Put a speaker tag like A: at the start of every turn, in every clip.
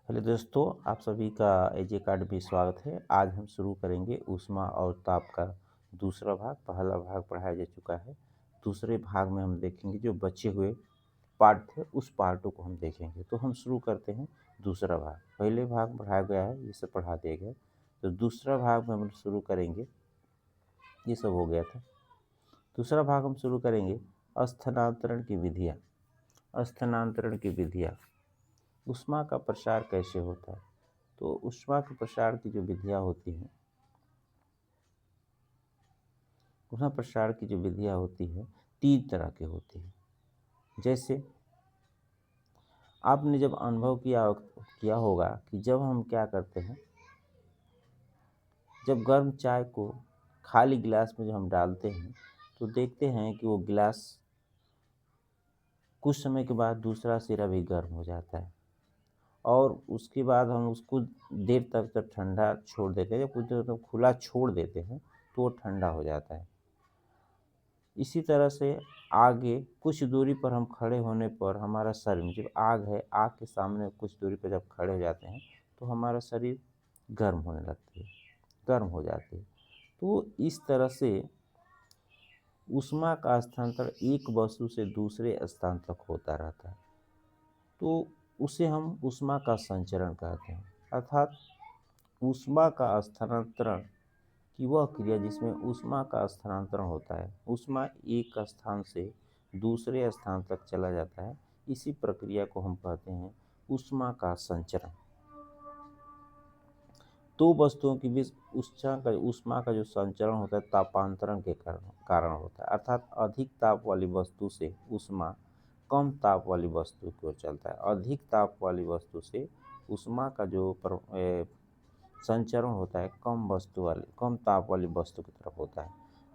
A: Hello दोस्तों, आप सभी का एज अकेडमी में स्वागत है। आज हम शुरू करेंगे ऊष्मा और ताप का दूसरा भाग। पहला भाग पढ़ाया जा चुका है। दूसरे भाग में हम देखेंगे जो बचे हुए पार्ट थे, उस पार्टों को हम देखेंगे। तो हम शुरू करते हैं दूसरा भाग। पहले भाग पढ़ाया गया है, ये सब पढ़ा दिया गया। तो दूसरा भाग में हम शुरू करेंगे, ये सब हो गया था। दूसरा भाग हम शुरू करेंगे स्थानांतरण की विधियाँ। स्थानांतरण की विधियाँ, ऊष्मा का प्रसार कैसे होता है। तो ऊष्मा के प्रसार की जो विधियाँ होती हैं, ऊष्मा प्रसार की जो विधियाँ होती है 3 तरह की होती है। जैसे आपने जब अनुभव किया होगा कि जब हम क्या करते हैं, जब गर्म चाय को खाली गिलास में जब हम डालते हैं तो देखते हैं कि वो गिलास कुछ समय के बाद दूसरा सिरा भी गर्म हो जाता है और उसके बाद हम उसको देर तक जब ठंडा छोड़ देते हैं, जब कुछ देर तक खुला छोड़ देते हैं तो वो ठंडा हो जाता है। इसी तरह से आगे कुछ दूरी पर हम खड़े होने पर हमारा शरीर, जब आग है, आग के सामने कुछ दूरी पर जब खड़े हो जाते हैं तो हमारा शरीर गर्म होने लगती है, गर्म हो जाती है। तो इस तरह से ऊष्मा का स्थानांतरण एक वस्तु से दूसरे स्थान तक होता रहता है। तो उसे हम ऊष्मा का संचरण कहते हैं। अर्थात ऊष्मा का स्थानांतरण की वह क्रिया जिसमें ऊष्मा का स्थानांतरण होता है, ऊष्मा एक स्थान से दूसरे स्थान तक चला जाता है, इसी प्रक्रिया को हम कहते हैं ऊष्मा का संचरण। दो वस्तुओं के बीच ऊष्मा का जो संचरण होता है तापांतरण के कारण होता है। अर्थात अधिक ताप वाली वस्तु से ऊष्मा कम ताप वाली वस्तु की ओर चलता है। अधिक ताप वाली वस्तु से ऊष्मा का जो संचरण होता है कम ताप वाली वस्तु की तरफ होता है।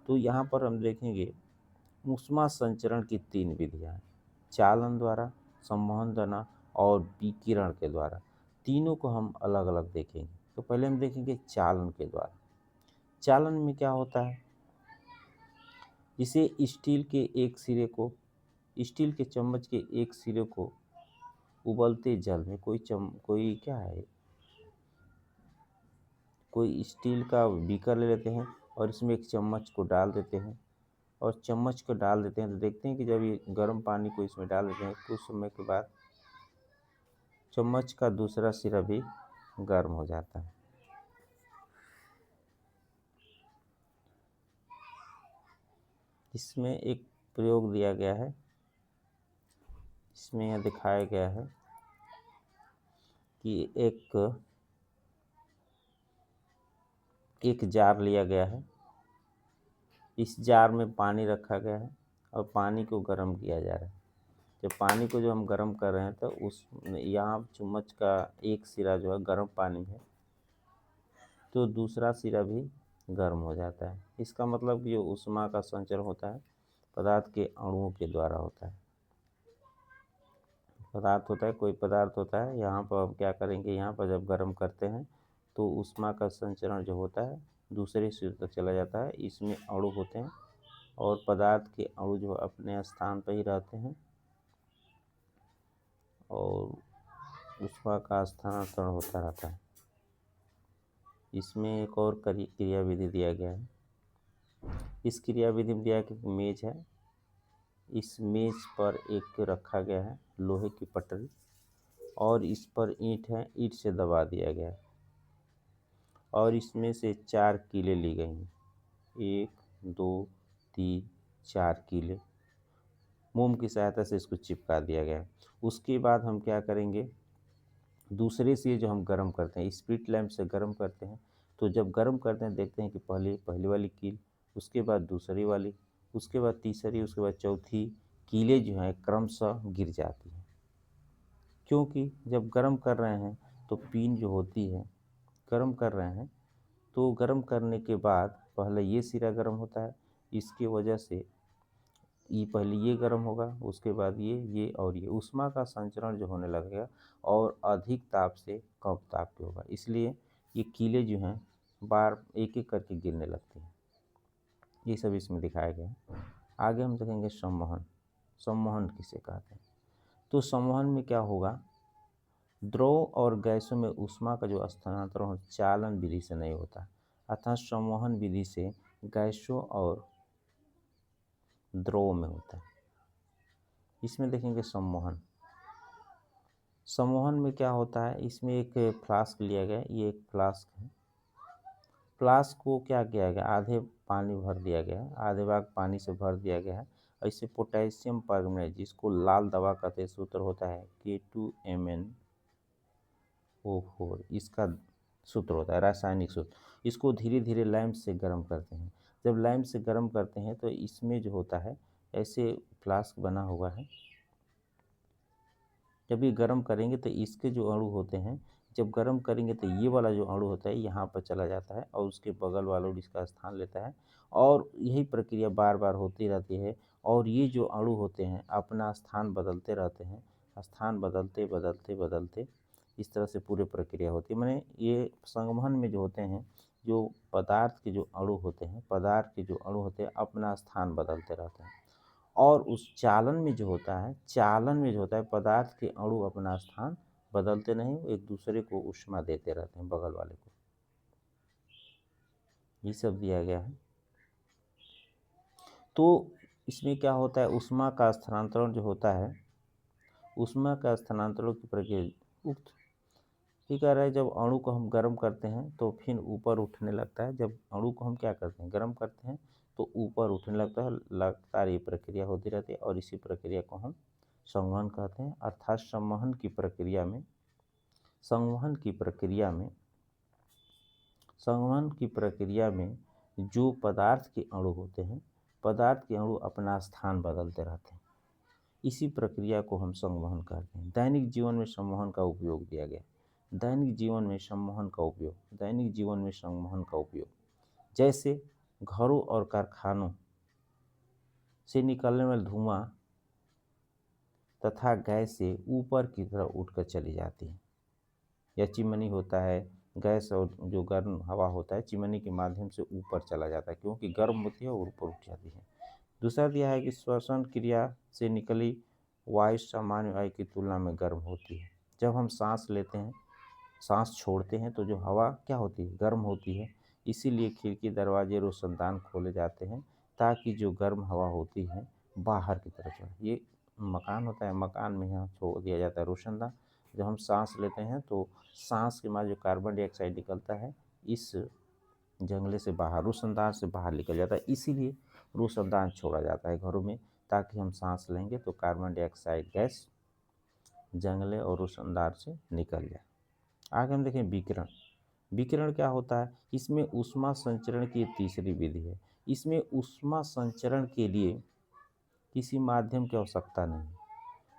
A: तो यहाँ पर हम देखेंगे ऊष्मा संचरण की 3 विधियाँ हैं, चालन द्वारा, संवहन द्वारा और विकिरण के द्वारा। तीनों को हम अलग अलग देखेंगे। तो पहले हम देखेंगे चालन के द्वारा। चालन में क्या होता है, जिसे स्टील के चम्मच के एक सिरे को उबलते जल में कोई स्टील का बीकर ले लेते हैं और इसमें एक चम्मच को डाल देते हैं और चम्मच को डाल देते हैं। तो देखते हैं कि जब ये गर्म पानी को इसमें डाल देते हैं कुछ समय के बाद चम्मच का दूसरा सिरा भी गर्म हो जाता है। इसमें एक प्रयोग दिया गया है, इसमें यह दिखाया गया है कि एक जार लिया गया है, इस जार में पानी रखा गया है और पानी को गर्म किया जा रहा है। जब पानी को जो हम गर्म कर रहे हैं तो उस यहाँ चम्मच का एक सिरा जो है गर्म पानी है तो दूसरा सिरा भी गर्म हो जाता है। इसका मतलब कि जो ऊष्मा का संचरण होता है पदार्थ के अणुओं के द्वारा होता है। कोई पदार्थ होता है, यहाँ पर हम क्या करेंगे, यहाँ पर जब गर्म करते हैं तो ऊष्मा का संचरण जो होता है दूसरे सिरे तक चला जाता है। इसमें अणु होते हैं और पदार्थ के अणु जो अपने स्थान पर ही रहते हैं और ऊष्मा का स्थानांतरण होता रहता है। इसमें एक और क्रिया विधि दिया गया है। इस क्रिया विधि में दिया कि मेज है, इस मेज पर एक रखा गया है लोहे की पटरी और इस पर ईंट है, ईंट से दबा दिया गया है और इसमें से 4 कीलें ली गई हैं। 1 2 3 4 कीलें मोम की सहायता से इसको चिपका दिया गया है। उसके बाद हम क्या करेंगे, दूसरे से जो हम गर्म करते हैं, स्प्रिट लैंप से गर्म करते हैं। तो जब गर्म करते हैं देखते हैं कि पहली वाली कील, उसके बाद दूसरी वाली, उसके बाद तीसरी, उसके बाद चौथी कीलें जो हैं क्रमशः गिर जाती हैं। क्योंकि जब गर्म कर रहे हैं तो पिन जो होती है, गर्म कर रहे हैं तो गर्म करने के बाद पहले ये सिरा गर्म होता है, इसकी वजह से ये पहले ये गर्म होगा, उसके बाद ये और ये ऊष्मा का संचरण जो होने लगेगा और अधिक ताप से कम ताप पे होगा। इसलिए ये कीलें जो हैं बार एक एक करके गिरने लगती हैं। ये सब इसमें दिखाया गया है। आगे हम देखेंगे संवहन। संवहन किसे कहते हैं। तो संवहन में क्या होगा, द्रव और गैसों में ऊष्मा का जो स्थानांतरण चालन विधि से नहीं होता, अर्थात संवहन विधि से गैसों और द्रव में होता है। इसमें देखेंगे सम्मोहन। सम्मोहन में क्या होता है, इसमें एक फ्लास्क लिया गया, ये एक फ्लास्क है। फ्लास्क को क्या किया गया, आधे पानी भर दिया गया है, आधे भाग पानी से भर दिया गया है। ऐसे पोटेशियम परमैंगनेट, जिसको लाल दवा कहते हैं, सूत्र होता है K2MnO4, इसका सूत्र होता है, रासायनिक सूत्र। इसको धीरे धीरे लैंप से गर्म करते हैं। जब लैंप से गर्म करते हैं तो इसमें जो होता है, ऐसे फ्लास्क बना हुआ है। जब ये गर्म करेंगे तो इसके जो अणु होते हैं, जब गर्म करेंगे तो ये वाला जो अणु होता है यहाँ पर चला जाता है और उसके बगल वाला इसका स्थान लेता है, और यही प्रक्रिया बार बार होती रहती है। और ये जो अणु होते हैं अपना स्थान बदलते रहते हैं, स्थान बदलते बदलते बदलते इस तरह से पूरी प्रक्रिया होती है। माने ये संवहन में जो होते हैं, जो पदार्थ के जो अणु होते हैं, पदार्थ के जो अणु होते हैं अपना स्थान बदलते रहते हैं। और उस चालन में जो होता है, चालन में जो होता है, पदार्थ के अणु अपना स्थान बदलते नहीं, एक दूसरे को ऊष्मा देते रहते हैं, बगल वाले को। ये सब दिया गया है। तो इसमें क्या होता है, ऊष्मा का स्थानांतरण जो होता है, ऊष्मा का स्थानांतरण की प्रक्रिया उक्त ये कह रहा है, जब अणु को हम गर्म करते हैं तो फिर ऊपर उठने लगता है। जब अणु को हम क्या करते हैं, गर्म करते हैं तो ऊपर उठने लगता है। लगातार ये प्रक्रिया होती रहती है और इसी प्रक्रिया को हम संवहन कहते हैं। अर्थात संवहन की प्रक्रिया में संवहन की प्रक्रिया में संवहन की प्रक्रिया में जो पदार्थ के अणु होते हैं, पदार्थ के अणु अपना स्थान बदलते रहते हैं। इसी प्रक्रिया को हम संवहन कहते हैं। दैनिक जीवन में संवहन का उपयोग दिया गया। दैनिक जीवन में संवहन का उपयोग, दैनिक जीवन में संवहन का उपयोग, जैसे घरों और कारखानों से निकलने वाला धुआं तथा गैस से ऊपर की तरफ उठकर चली जाती है। या चिमनी होता है, गैस और जो गर्म हवा होता है चिमनी के माध्यम से ऊपर चला जाता है, क्योंकि गर्म होती है और ऊपर उठ जाती है। दूसरा दिया है कि श्वसन क्रिया से निकली वायु सामान्य वायु की तुलना में गर्म होती है। जब हम सांस लेते हैं, सांस छोड़ते हैं तो जो हवा क्या होती है, गर्म होती है। इसीलिए खिड़की, दरवाजे, रोशनदान खोले जाते हैं ताकि जो गर्म हवा होती है बाहर की तरफ जाए। ये मकान होता है, मकान में यहाँ छोड़ दिया जाता है रोशनदान। जब हम सांस लेते हैं तो सांस के बाद जो कार्बन डाइऑक्साइड निकलता है इस जंगले से बाहर, रोशनदान से बाहर निकल जाता है। इसीलिए रोशनदान छोड़ा जाता है घरों में, ताकि हम सांस लेंगे तो कार्बन डाइऑक्साइड गैस जंगले और रोशनदान से निकल जाए। आगे हम देखें विकिरण। विकिरण क्या होता है, इसमें ऊष्मा संचरण की तीसरी विधि है। इसमें ऊष्मा संचरण के लिए किसी माध्यम की आवश्यकता नहीं है।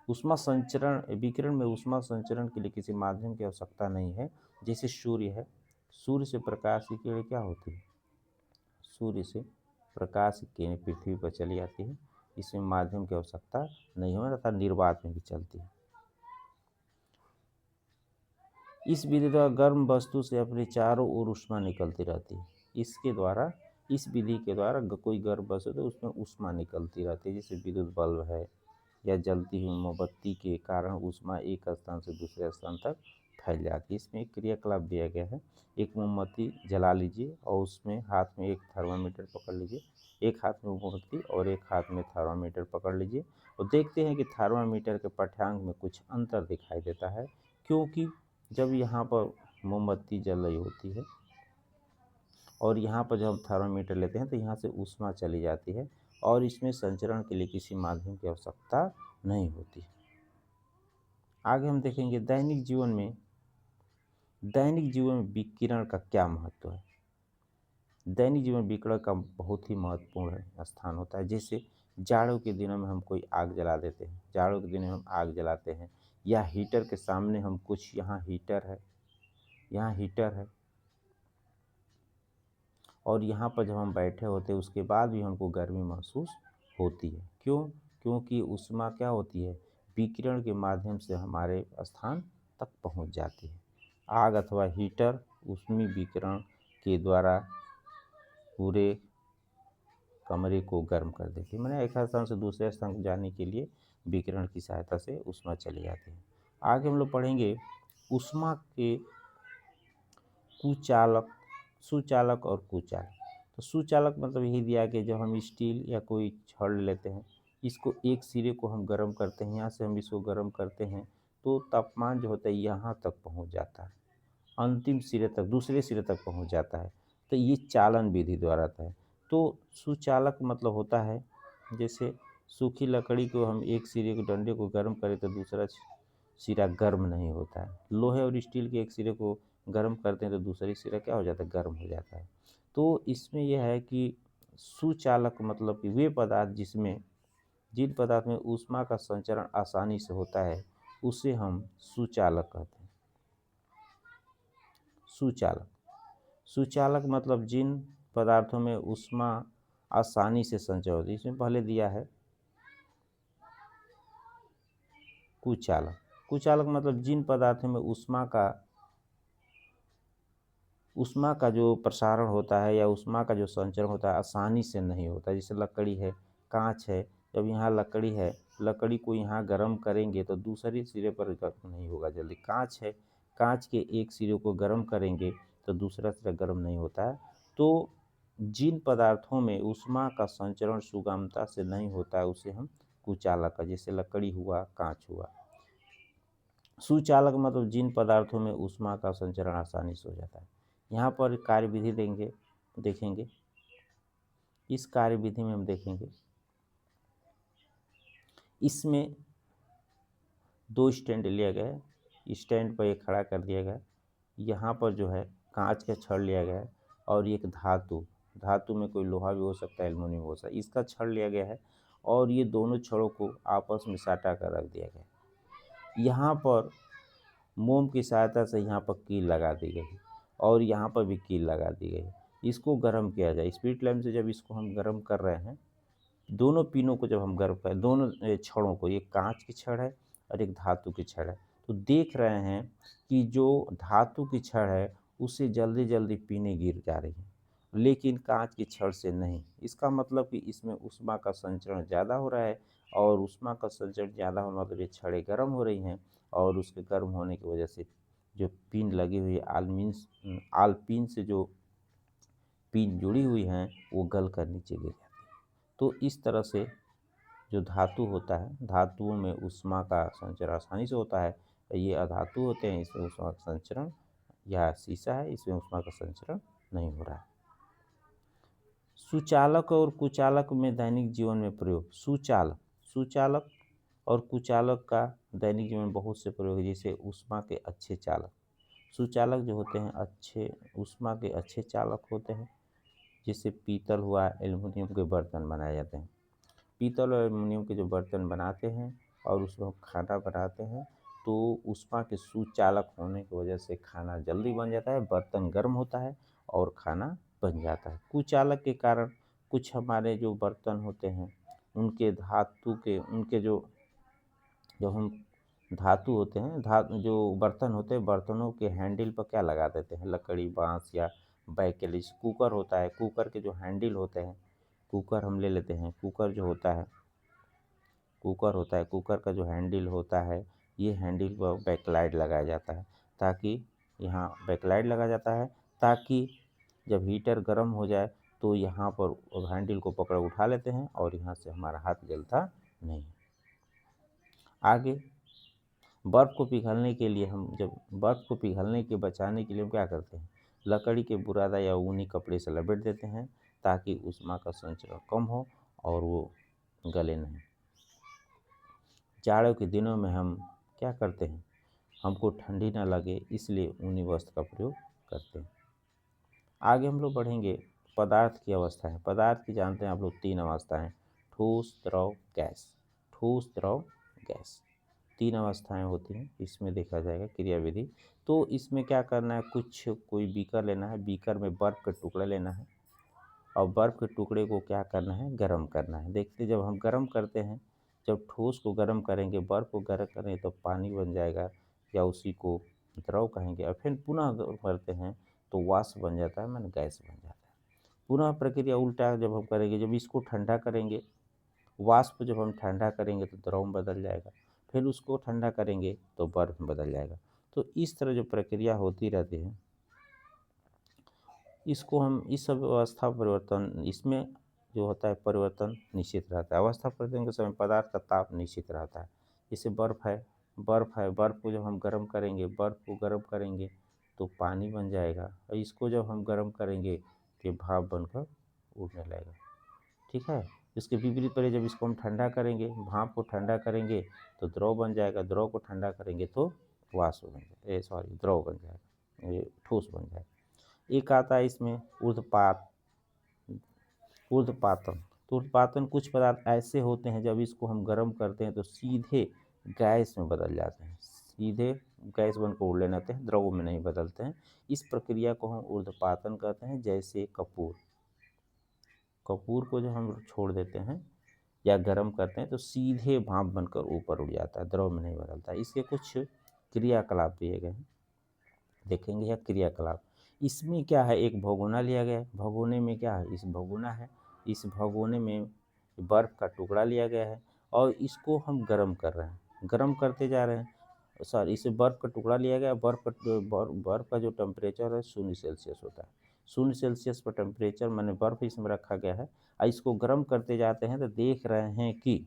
A: ऊष्मा संचरण, विकिरण में ऊष्मा संचरण के लिए किसी माध्यम की आवश्यकता नहीं है। जैसे सूर्य है, सूर्य से प्रकाश की किरण क्या होती है, सूर्य से प्रकाश की किरण पृथ्वी पर चली आती है। इसमें माध्यम की आवश्यकता नहीं है तथा निर्वात में भी चलती है। इस विधि द्वारा गर्म वस्तु से अपने चारों ओर ऊष्मा निकलती रहती है। इसके द्वारा, इस विधि के द्वारा कोई गर्म वस्तु तो उसमें ऊष्मा निकलती रहती है। जैसे विद्युत बल्ब है या जलती हुई मोमबत्ती के कारण ऊष्मा एक स्थान से दूसरे स्थान तक फैल जाती है। इसमें एक क्रियाकलाप दिया गया है। एक मोमबत्ती जला लीजिए और उसमें हाथ में एक थर्मामीटर पकड़ लीजिए, एक हाथ में मोमबत्ती और एक हाथ में थर्मामीटर पकड़ लीजिए और देखते हैं कि थर्मामीटर के पाठ्यांक में कुछ अंतर दिखाई देता है, क्योंकि जब यहाँ पर मोमबत्ती जल रही होती है और यहाँ पर जब हम थर्मामीटर लेते हैं तो यहाँ से ऊष्मा चली जाती है और इसमें संचरण के लिए किसी माध्यम की आवश्यकता नहीं होती। आगे हम देखेंगे दैनिक जीवन में विकिरण का क्या महत्व है। दैनिक जीवन विकिरण का बहुत ही महत्वपूर्ण स्थान होता है। जैसे जाड़ों के दिनों में हम कोई आग जला देते हैं, जाड़ों के दिनों में हम आग जलाते हैं, या हीटर के सामने हम कुछ, यहाँ हीटर है, यहाँ हीटर है और यहाँ पर जब हम बैठे होते हैं उसके बाद भी हमको गर्मी महसूस होती है। क्यों? क्योंकि ऊष्मा क्या होती है, विकिरण के माध्यम से हमारे स्थान तक पहुँच जाती है। आग अथवा हीटर ऊष्मीय विकिरण के द्वारा पूरे कमरे को गर्म कर देती है। मैंने एक स्थान से दूसरे स्थान जाने के लिए विकिरण की सहायता से ऊष्मा चली जाती है। आगे हम लोग पढ़ेंगे ऊष्मा के कुचालक, सुचालक और कुचालक। तो सुचालक मतलब यही दिया कि जब हम स्टील या कोई छड़ लेते हैं, इसको एक सिरे को हम गर्म करते हैं, यहाँ से हम इसको गर्म करते हैं तो तापमान जो होता है यहाँ तक पहुँच जाता है, अंतिम सिरे तक, दूसरे सिरे तक पहुँच जाता है। तो ये चालन विधि द्वारा आता है। तो सुचालक मतलब होता है जैसे सूखी लकड़ी को हम एक सिरे को, डंडे को गर्म करें तो दूसरा सिरा गर्म नहीं होता है। लोहे और स्टील के एक सिरे को गर्म करते हैं तो दूसरी सिरा क्या हो जाता है, गर्म हो जाता है। तो इसमें यह है कि सुचालक मतलब कि वे पदार्थ जिन पदार्थ में ऊष्मा का संचरण आसानी से होता है उसे हम सुचालक कहते हैं। सुचालक, सुचालक मतलब जिन पदार्थों में ऊष्मा आसानी से संचय होती है। इसमें पहले दिया है कुचालक। कुचालक मतलब जिन पदार्थों में ऊष्मा का जो प्रसारण होता है या ऊष्मा का जो संचरण होता है आसानी से नहीं होता। जैसे लकड़ी है, कांच है। जब यहाँ लकड़ी है, लकड़ी को यहाँ गर्म करेंगे तो दूसरे सिरे पर गर्म नहीं होगा जल्दी। कांच है, कांच के एक सिरे को गर्म करेंगे तो दूसरा सिरा गर्म नहीं होता है। तो जिन पदार्थों में ऊष्मा का संचरण सुगमता से नहीं होता है उसे हम कुचालक है, जैसे लकड़ी हुआ, कांच हुआ। सुचालक मतलब जिन पदार्थों में ऊष्मा का संचरण आसानी से हो जाता है। यहाँ पर कार्यविधि देखेंगे। इस कार्यविधि में हम देखेंगे, इसमें दो स्टैंड लिया गया है, स्टैंड पर एक खड़ा कर दिया गया। यहाँ पर जो है कांच का छड़ लिया गया है और एक धातु में कोई लोहा भी हो सकता है, एल्युमिनियम हो सकता है, इसका छड़ लिया गया है और ये दोनों छड़ों को आपस में साटा कर रख दिया गया। यहाँ पर मोम की सहायता से यहाँ पर कील लगा दी गई और यहाँ पर भी कील लगा दी गई। इसको गर्म किया जाए स्पिरिट लैंप से। जब इसको हम गर्म कर रहे हैं, दोनों पिनों को जब हम गर्म करें, दोनों छड़ों को, एक कांच की छड़ है और एक धातु की छड़ है, तो देख रहे हैं कि जो धातु की छड़ है उससे जल्दी जल्दी पिनें गिर जा रही हैं, लेकिन कांच की छड़ से नहीं। इसका मतलब कि इसमें ऊष्मा का संचरण ज़्यादा हो रहा है और ऊष्मा का संचरण ज़्यादा होने मतलब ये छड़ें गर्म हो रही हैं और उसके गर्म होने की वजह से जो पिन लगी हुई है, आलपिन से जो पिन जुड़ी हुई हैं वो गल कर नीचे गिर जाती है। तो इस तरह से जो धातु होता है, धातुओं में ऊष्मा का संचरण आसानी से होता है। ये अधातु होते हैं, इसमें ऊष्मा का संचरण, यह शीशा है, इसमें ऊष्मा का संचरण नहीं हो रहा है। सुचालक और कुचालक में दैनिक जीवन में प्रयोग। सुचालक और कुचालक का दैनिक जीवन में बहुत से प्रयोग है, जैसे ऊष्मा के अच्छे चालक। सुचालक जो होते हैं अच्छे ऊष्मा के अच्छे चालक होते हैं, जैसे पीतल हुआ, एल्युमिनियम के बर्तन बनाए जाते हैं। पीतल और एल्युमिनियम के जो बर्तन बनाते हैं और उसमें खाना बनाते हैं तो ऊष्मा के सुचालक होने की वजह से खाना जल्दी बन जाता है, बर्तन गर्म होता है और खाना बन जाता है। कुचालक के कारण कुछ हमारे जो बर्तन होते हैं उनके धातु के, उनके जो हम धातु होते हैं, जो बर्तन होते हैं, बर्तनों के हैंडल पर क्या लगा देते हैं, लकड़ी, बांस या बैकेलिस। कुकर होता है, कुकर के जो हैंडल होते हैं, कुकर हम ले लेते हैं, कुकर होता है, कुकर का जो हैंडल होता है, ये हैंडल पर बैकलाइट लगाया जाता है, ताकि यहाँ बैकलाइट लगा जाता है ताकि जब हीटर गर्म हो जाए तो यहाँ पर हैंडल को पकड़ उठा लेते हैं और यहाँ से हमारा हाथ जलता नहीं। आगे बर्फ़ को पिघलने के लिए बर्फ़ को पिघलने के बचाने के लिए हम क्या करते हैं, लकड़ी के बुरादा या ऊनी कपड़े से लपेट देते हैं ताकि ऊष्मा का संचरण कम हो और वो गले नहीं। जाड़ों के दिनों में हम क्या करते हैं, हमको ठंडी ना लगे इसलिए ऊनी वस्त्र का प्रयोग करते हैं। आगे हम लोग बढ़ेंगे, पदार्थ की अवस्था है। पदार्थ की जानते हैं आप लोग 3 अवस्थाएं, ठोस, द्रव, गैस। ठोस, द्रव, गैस 3 अवस्थाएं होती हैं। इसमें देखा जाएगा क्रियाविधि। तो इसमें क्या करना है, कोई बीकर लेना है, बीकर में बर्फ़ का टुकड़ा लेना है और बर्फ़ के टुकड़े को क्या करना है, गर्म करना है। देखते जब हम गर्म करते हैं, जब ठोस को गर्म करेंगे, बर्फ़ को गर्म करेंगे तो पानी बन जाएगा या उसी को द्रव कहेंगे, और फिर पुनः गर्म करते हैं तो वाष्प बन जाता है, माने गैस बन जाता है। पुनः प्रक्रिया उल्टा जब हम करेंगे, जब इसको ठंडा करेंगे, वाष्प जब हम ठंडा करेंगे तो द्रव में बदल जाएगा, फिर उसको ठंडा करेंगे तो बर्फ़ में बदल जाएगा। तो इस तरह जो प्रक्रिया होती रहती है, इसको हम इस सब अवस्था परिवर्तन, इसमें जो होता है परिवर्तन निश्चित रहता है। अवस्था परिवर्तन के समय पदार्थ का ताप निश्चित रहता है। जैसे बर्फ़ को जब हम गर्म करेंगे, बर्फ़ को गर्म करेंगे तो पानी बन जाएगा, और इसको जब हम गर्म करेंगे तो भाप बनकर उड़ने लगेगा। ठीक है। इसके विपरीत पर जब इसको हम ठंडा करेंगे, भाप को ठंडा करेंगे तो द्रव बन जाएगा, द्रव को ठंडा करेंगे तो वाष्प बन जाएगा, द्रव बन जाएगा, ये ठोस बन जाएगा। एक आता है इसमें ऊर्ध्वपातन। तो ऊर्ध्वपातन कुछ पदार्थ ऐसे होते हैं जब इसको हम गर्म करते हैं तो सीधे गैस में बदल जाते हैं, सीधे गैस बनकर उड़ लेने लगते हैं, द्रव में नहीं बदलते हैं। इस प्रक्रिया को हम ऊर्ध्वपातन कहते हैं। जैसे कपूर को जो हम छोड़ देते हैं या गर्म करते हैं तो सीधे भाप बनकर ऊपर उड़ जाता है, द्रव में नहीं बदलता है। इसके कुछ क्रियाकलाप दिए गए हैं, देखेंगे। या क्रियाकलाप, इसमें क्या है, एक भगोना लिया गया है। भगोने में क्या है, इस भगोने में बर्फ़ का टुकड़ा लिया गया है और इसको हम गर्म कर रहे हैं, गर्म करते जा रहे हैं। इसे बर्फ़ का टुकड़ा लिया गया, बर्फ़ का जो टेम्परेचर है 0 सेल्सियस होता है। 0 सेल्सियस पर टेम्परेचर माने बर्फ़ इसमें रखा गया है और इसको गर्म करते जाते हैं तो देख रहे हैं कि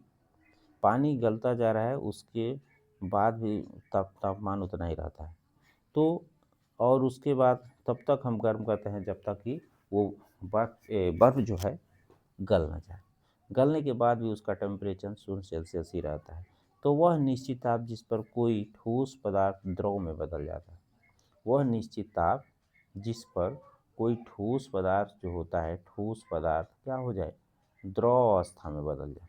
A: पानी गलता जा रहा है, उसके बाद भी तापमान उतना ही रहता है। तो और उसके बाद तब तक हम गर्म करते हैं जब तक कि वो बर्फ़ जो है गल ना जाए। गलने के बाद भी उसका टेम्परेचर 0 सेल्सियस ही रहता है। तो वह निश्चित ताप जिस पर कोई ठोस पदार्थ द्रव में बदल जाता है, वह निश्चित ताप जिस पर कोई ठोस पदार्थ जो होता है, ठोस पदार्थ क्या हो जाए, द्रव अवस्था में बदल जाए,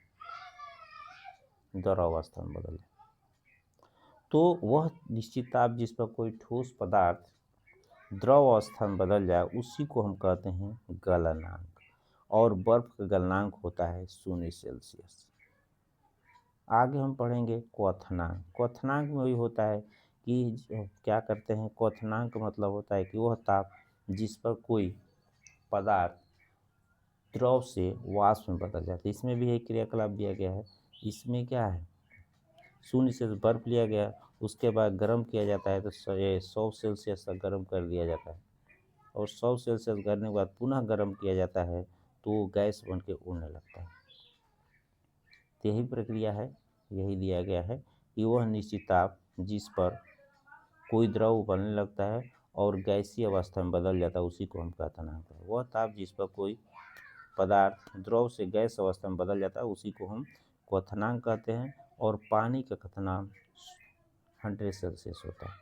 A: तो वह निश्चित ताप जिस पर कोई ठोस पदार्थ द्रव अवस्था में बदल जाए उसी को हम कहते हैं गलनांक। और बर्फ़ का गलनांक होता है 0 सेल्सियस। आगे हम पढ़ेंगे क्वथनांक। क्वथनांक में वही होता है कि क्या करते हैं, क्वथनांक का मतलब होता है कि वह ताप जिस पर कोई पदार्थ द्रव से वाष्प में बदल जाता है। इसमें भी एक क्रियाकलाप दिया गया है। इसमें क्या है, 0 से बर्फ़ लिया गया, उसके बाद गर्म किया जाता है तो 100 सेल्सियस तक गर्म कर दिया जाता है, और 100 सेल्सियस करने के बाद पुनः गर्म किया जाता है तो गैस बन के उड़ने लगता है। तो यही प्रक्रिया है, यही दिया गया है कि वह निश्चित ताप जिस पर कोई द्रव बनने लगता है और गैसीय अवस्था में बदल जाता है उसी को हम क्वथनांक कहते हैं। वह ताप जिस पर कोई पदार्थ द्रव से गैस अवस्था में बदल जाता है उसी को हम क्वथनांक कहते हैं। और पानी का क्वथनांक 100 सेल्सियस होता है।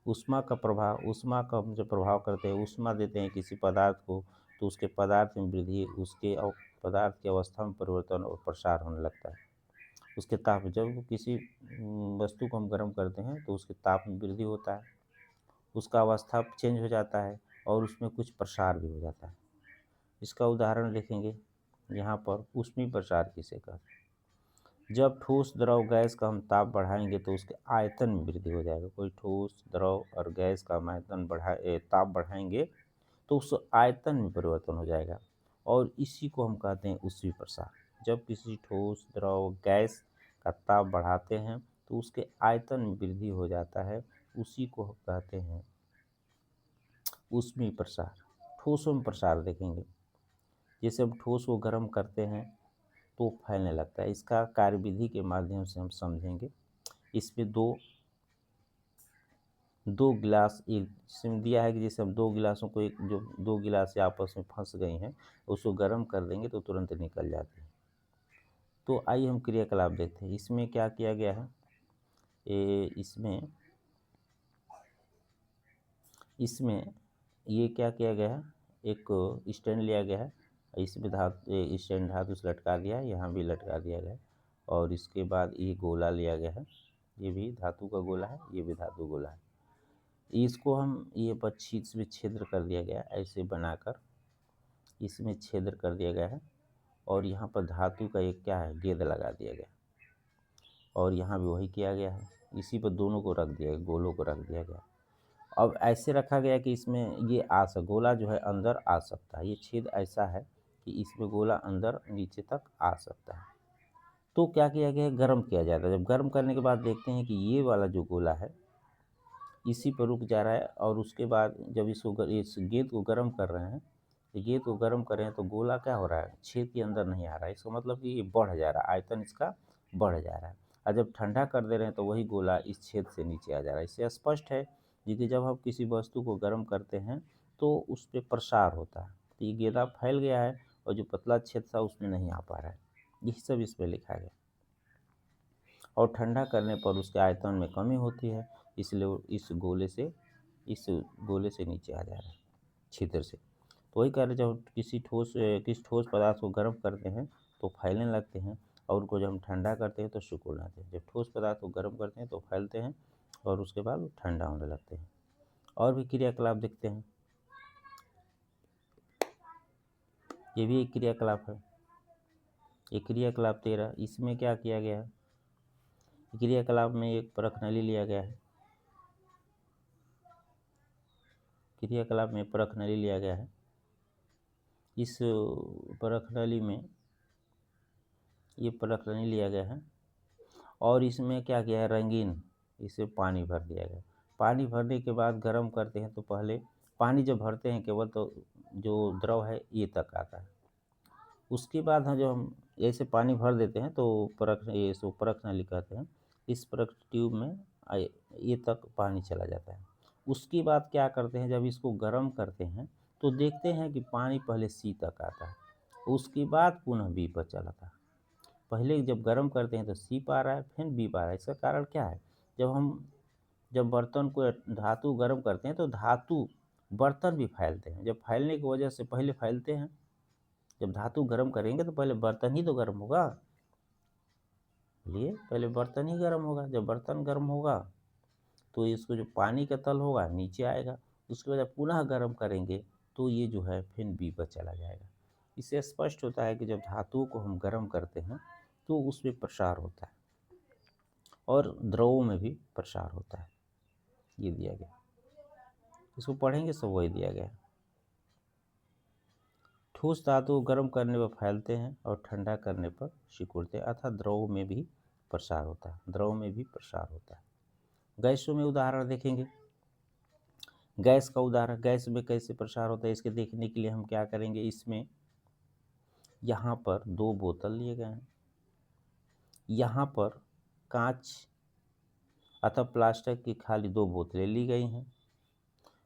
A: ऊष्मा का हम जो प्रभाव करते हैं, ऊष्मा देते हैं किसी पदार्थ को तो उसके पदार्थ में वृद्धि, उसके पदार्थ की अवस्था में परिवर्तन और प्रसार होने लगता है। उसके ताप, जब किसी वस्तु को हम गर्म करते हैं तो उसके ताप में वृद्धि होता है, उसका अवस्था चेंज हो जाता है और उसमें कुछ प्रसार भी हो जाता है। इसका उदाहरण देखेंगे यहाँ पर, ऊष्मीय प्रसार किसे कहते हैं। जब ठोस द्रव गैस का हम ताप बढ़ाएंगे तो उसके आयतन में वृद्धि हो जाएगा। कोई ठोस द्रव और गैस का ताप बढ़ाएंगे तो उस आयतन में परिवर्तन हो जाएगा, और इसी को हम कहते हैं ऊष्मीय प्रसार। जब किसी ठोस द्रव गैस का ताप बढ़ाते हैं तो उसके आयतन में वृद्धि हो जाता है, उसी को कहते हैं ऊष्मीय प्रसार। ठोसों में प्रसार देखेंगे, जैसे हम ठोस को गर्म करते हैं तो फैलने लगता है। इसका कार्यविधि के माध्यम से हम समझेंगे। इसमें दो गिलास एक जिसमें दिया है कि जैसे हम दो गिलासों को, एक जो दो गिलास आपस में फंस गई हैं उसको गर्म कर देंगे तो तुरंत निकल जाती है। तो आइए हम क्रियाकलाप देखते हैं। इसमें क्या किया गया है, इसमें ये क्या किया गया है, एक स्टैंड लिया गया है, इसमें स्टैंड धातु से लटका दिया है, यहाँ भी लटका दिया गया है, और इसके बाद ये गोला लिया गया है, ये भी धातु का गोला है, ये भी धातु गोला है। इसको हम ये पर इसमें छिद्र कर दिया गया है, ऐसे बनाकर इसमें छिद्र कर दिया गया है, और यहाँ पर धातु का एक क्या है, गेंद लगा दिया गया, और यहाँ भी वही किया गया है। इसी पर दोनों को रख दिया गया, गोलों को रख दिया गया। अब ऐसे रखा गया कि इसमें ये गोला जो है अंदर आ सकता है। ये छेद ऐसा है कि इसमें गोला अंदर नीचे तक आ सकता है। तो क्या किया गया है, गर्म किया जाता है। जब गर्म करने के बाद देखते हैं कि ये वाला जो गोला है इसी पर रुक जा रहा है। और उसके बाद जब इसको इस गेंद को गर्म कर रहे हैं, तो गेंद को गर्म कर रहे हैं तो गोला क्या हो रहा है, छेद के अंदर नहीं आ रहा है। इसका मतलब कि ये बढ़ जा रहा है, आयतन इसका बढ़ जा रहा है। और जब ठंडा कर दे रहे हैं तो वही गोला इस छेद से नीचे आ जा रहा है। इससे स्पष्ट है कि जब हम किसी वस्तु को गर्म करते हैं तो उस पर प्रसार होता है। तो ये गेंदा फैल गया है और जो पतला छेद था उसमें नहीं आ पा रहा है। यही सब इस पर लिखा गया। और ठंडा करने पर उसके आयतन में कमी होती है, इसलिए वो इस गोले से नीचे आ जा रहा है छिद्र से। तो वही कह रहे, जब किसी ठोस पदार्थ को गर्म करते हैं तो फैलने लगते हैं, और उनको जब हम ठंडा करते हैं तो सिकुड़ जाते हैं। जब ठोस पदार्थ को गर्म करते हैं तो फैलते हैं और उसके बाद वो ठंडा होने लगते हैं। और भी क्रियाकलाप देखते हैं। ये भी एक क्रियाकलाप है। ये क्रियाकलाप 13। इसमें क्या किया गया है, क्रियाकलाप में एक परखनली लिया गया है। क्रियाकलाप में परखनली लिया गया है। इस परखनली में ये परखनली लिया गया है और इसमें क्या किया है, रंगीन, इसे पानी भर दिया गया। पानी भरने के बाद गर्म करते हैं तो पहले पानी जब भरते हैं केवल तो जो द्रव है ये तक आता है। उसके बाद हम जब ऐसे पानी भर देते हैं तो परखनली कहते हैं। इस परख ट्यूब में ये तक पानी चला जाता है। उसके बाद क्या करते हैं, जब इसको गर्म करते हैं तो देखते हैं कि पानी पहले सी तक आता है, उसके बाद पुनः बी पर चलाता है। पहले जब गर्म करते हैं तो सी पा रहा है, फिर बी पा रहा है। इसका कारण क्या है, जब बर्तन को धातु गर्म करते हैं तो धातु बर्तन भी फैलते हैं। जब फैलने की वजह से पहले फैलते हैं, जब धातु गर्म करेंगे तो पहले बर्तन ही तो गर्म होगा, इसलिए पहले बर्तन ही गर्म होगा। जब बर्तन गर्म होगा तो इसको जो पानी का तल होगा नीचे आएगा, उसके बाद पुनः गर्म करेंगे तो ये जो है फिर बी पर चला जाएगा। इससे स्पष्ट होता है कि जब धातुओं को हम गर्म करते हैं तो उसमें प्रसार होता है और द्रवों में भी प्रसार होता है। ये दिया गया, इसको पढ़ेंगे सब वही दिया गया। ठोस धातु को गर्म करने पर फैलते हैं और ठंडा करने पर सिकुड़ते हैं, अर्थात द्रव में भी प्रसार होता है। द्रव में भी प्रसार होता है। गैसों में उदाहरण देखेंगे। गैस का उदाहरण, गैस में कैसे प्रसार होता है इसके देखने के लिए हम क्या करेंगे, इसमें यहाँ पर 2 बोतल लिए गए हैं, यहाँ पर कांच अथवा प्लास्टिक की खाली 2 बोतलें ली गई हैं।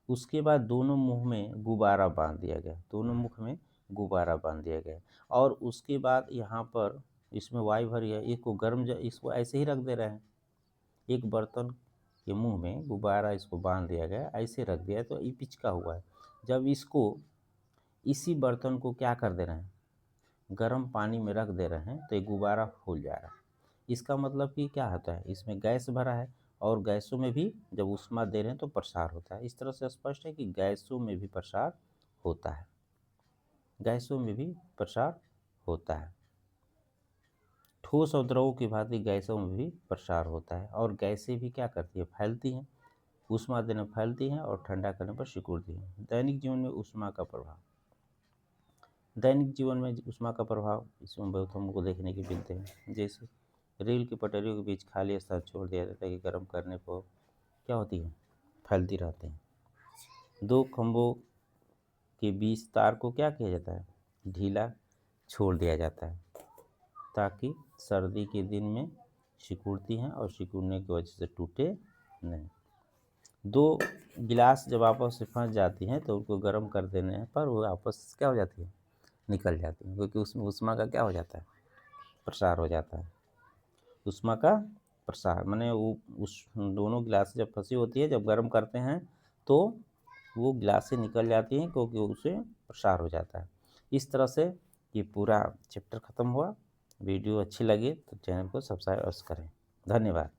A: उसके बाद दोनों मुंह में गुब्बारा बांध दिया गया, दोनों मुख में गुब्बारा बांध दिया गया। और उसके बाद यहाँ पर इसमें वायु भरी है, इसको ऐसे ही रख दे रहे हैं। एक बर्तन के मुंह में गुब्बारा इसको बांध दिया गया, ऐसे रख दिया तो ये पिचका हुआ है। जब इसको इसी बर्तन को क्या कर दे रहे हैं, गर्म पानी में रख दे रहे हैं तो ये गुब्बारा फूल जा रहा है। इसका मतलब कि क्या होता है, इसमें गैस भरा है और गैसों में भी जब ऊष्मा दे रहे हैं तो प्रसार होता है। इस तरह से स्पष्ट है कि गैसों में भी प्रसार होता है, गैसों में भी प्रसार होता है। ठोस और द्रवों की भांति गैसों में भी प्रसार होता है और गैसें भी क्या करती है, फैलती हैं। ऊष्मा देने पर फैलती हैं और ठंडा करने पर सिकुड़ती हैं। दैनिक जीवन में ऊष्मा का प्रभाव, दैनिक जीवन में ऊष्मा का प्रभाव इसमें बहुत हमको देखने के मिलते हैं। जैसे रेल की पटरियों के बीच खाली स्थान छोड़ दिया जाता है कि गर्म करने पर क्या होती है, फैलती रहती हैं। 2 खंभों के बीच तार को क्या किया जाता है, ढीला छोड़ दिया जाता है ताकि सर्दी के दिन में सिकुड़ती हैं और सिकुड़ने की वजह से टूटे नहीं। 2 गिलास जब आपस में फंस जाती हैं तो उनको गर्म कर देने पर वो आपस क्या हो जाती है, निकल जाती हैं, क्योंकि उसमें ऊष्मा का क्या हो जाता है, प्रसार हो जाता है। ऊष्मा का प्रसार माने वो उस दोनों गिलासें जब फंसी होती है, जब गर्म करते हैं तो वो गिलासें निकल जाती हैं क्योंकि उससे प्रसार हो जाता है। इस तरह से ये पूरा चैप्टर ख़त्म हुआ। वीडियो अच्छी लगी तो चैनल को सब्सक्राइब करें। धन्यवाद।